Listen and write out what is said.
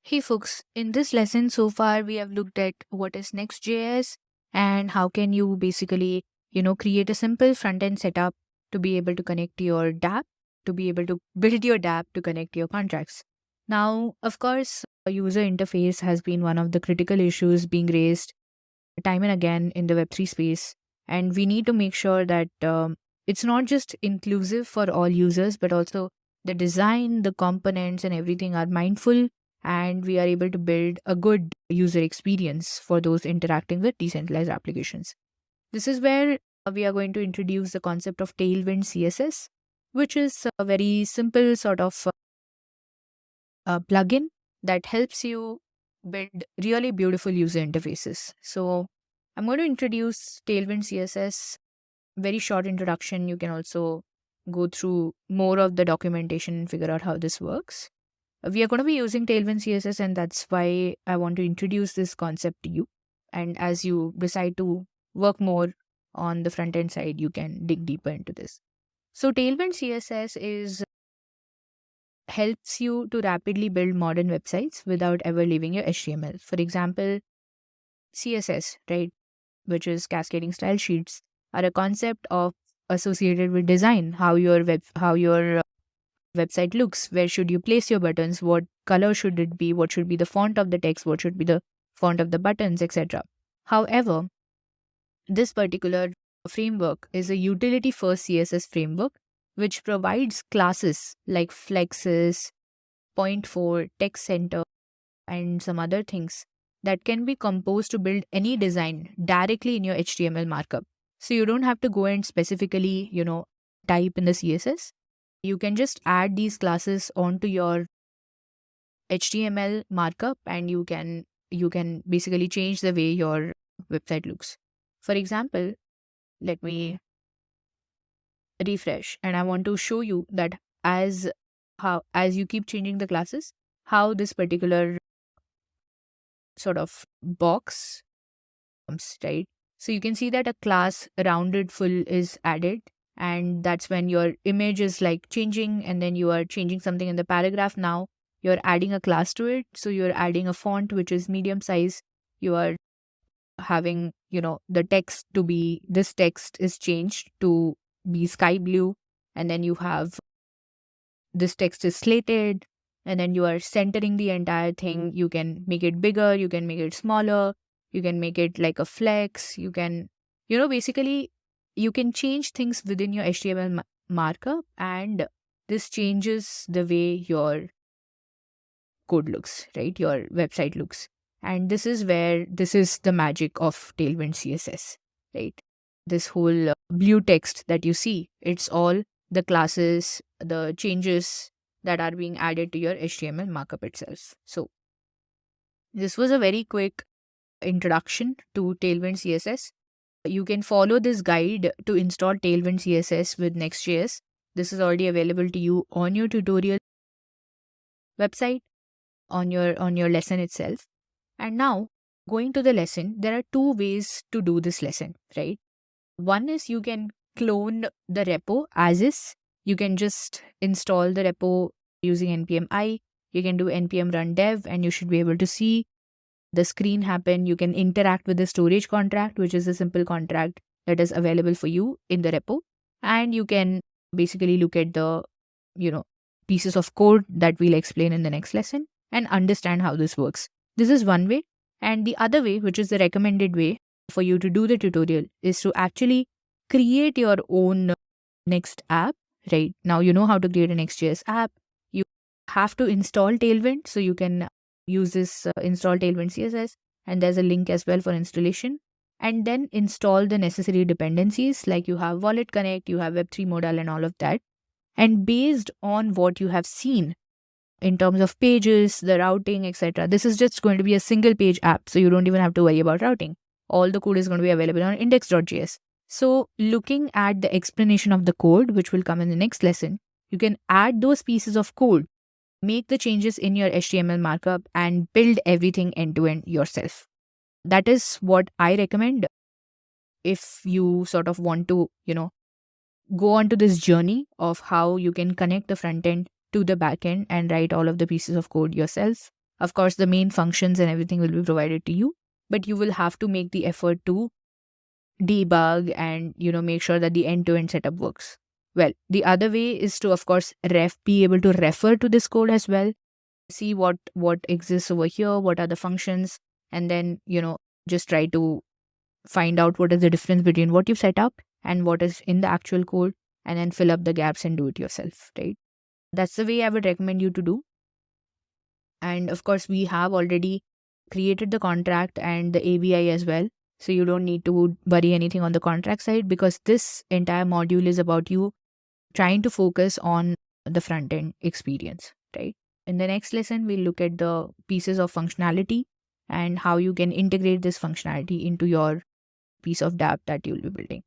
Hey folks, in this lesson so far we have looked at what is Next.js and how can you basically, create a simple front-end setup to be able to connect your dApp, to be able to build your dApp to connect your contracts. Now, of course, a user interface has been one of the critical issues being raised time and again in the Web3 space, and we need to make sure that it's not just inclusive for all users, but also the design, the components, and everything are mindful, and we are able to build a good user experience for those interacting with decentralized applications. This is where we are going to introduce the concept of Tailwind CSS, which is a very simple sort of plugin that helps you build really beautiful user interfaces. So I'm going to introduce Tailwind CSS, very short introduction. You can also go through more of the documentation and figure out how this works. We are going to be using Tailwind CSS, and that's why I want to introduce this concept to you. And as you decide to work more on the front end side, you can dig deeper into this. So Tailwind CSS is helps you to rapidly build modern websites without ever leaving your HTML. For example, CSS, right, which is cascading style sheets, are a concept of associated with design, how your website looks, where should you place your buttons, what color should it be, what should be the font of the text, what should be the font of the buttons, etc. However, this particular framework is a utility first CSS framework which provides classes like flexes, point for, text center, and some other things that can be composed to build any design directly in your HTML markup. So you don't have to go and specifically, type in the CSS. You can just add these classes onto your HTML markup, and you can basically change the way your website looks. For example, let me refresh, and I want to show you that as you keep changing the classes, how this particular sort of box comes, right? So you can see that a class rounded full is added, and that's when your image is like changing, and then you are changing something in the paragraph. Now you're adding a class to it, so you're adding a font which is medium size. You are having, the text to be, this text is changed to be sky blue, and then you have this text is slated, and then you are centering the entire thing. You can make it bigger, you can make it smaller, you can make it like a flex, you can, basically you can change things within your HTML markup, and this changes the way your code looks, right? Your website looks. And this is the magic of Tailwind CSS, right? This whole blue text that you see, it's all the classes, the changes that are being added to your HTML markup itself. So this was a very quick introduction to Tailwind CSS. You can follow this guide to install Tailwind CSS with Next.js. This is already available to you on your tutorial website, on your lesson itself. And now, going to the lesson, there are two ways to do this lesson, right? One is you can clone the repo as is. You can just install the repo using npm i. You can do npm run dev, and you should be able to see the screen happen. You can interact with the storage contract, which is a simple contract that is available for you in the repo. And you can basically look at the, pieces of code that we'll explain in the next lesson and understand how this works. This is one way. And the other way, which is the recommended way for you to do the tutorial, is to actually create your own Next app, right? Now you know how to create a Next.js app. You have to install Tailwind, so you can use this install Tailwind CSS, and there's a link as well for installation. And then install the necessary dependencies, like you have Wallet Connect, you have Web3 modal, and all of that. And based on what you have seen in terms of pages, the routing, etc., this is just going to be a single page app, so you don't even have to worry about routing. All the code is going to be available on index.js. So looking at the explanation of the code, which will come in the next lesson, you can add those pieces of code, make the changes in your HTML markup, and build everything end to end yourself. That is what I recommend if you sort of want to, go on to this journey of how you can connect the front end to the back end and write all of the pieces of code yourself. Of course, the main functions and everything will be provided to you, but you will have to make the effort to debug and make sure that the end-to-end setup works well. The other way is to, of course, be able to refer to this code as well, see what exists over here, what are the functions, and then just try to find out what is the difference between what you've set up and what is in the actual code, and then fill up the gaps and do it yourself, right? That's the way I would recommend you to do. And of course, we have already created the contract and the ABI as well. So you don't need to worry anything on the contract side, because this entire module is about you trying to focus on the front end experience, right? In the next lesson, we'll look at the pieces of functionality and how you can integrate this functionality into your piece of dApp that you'll be building.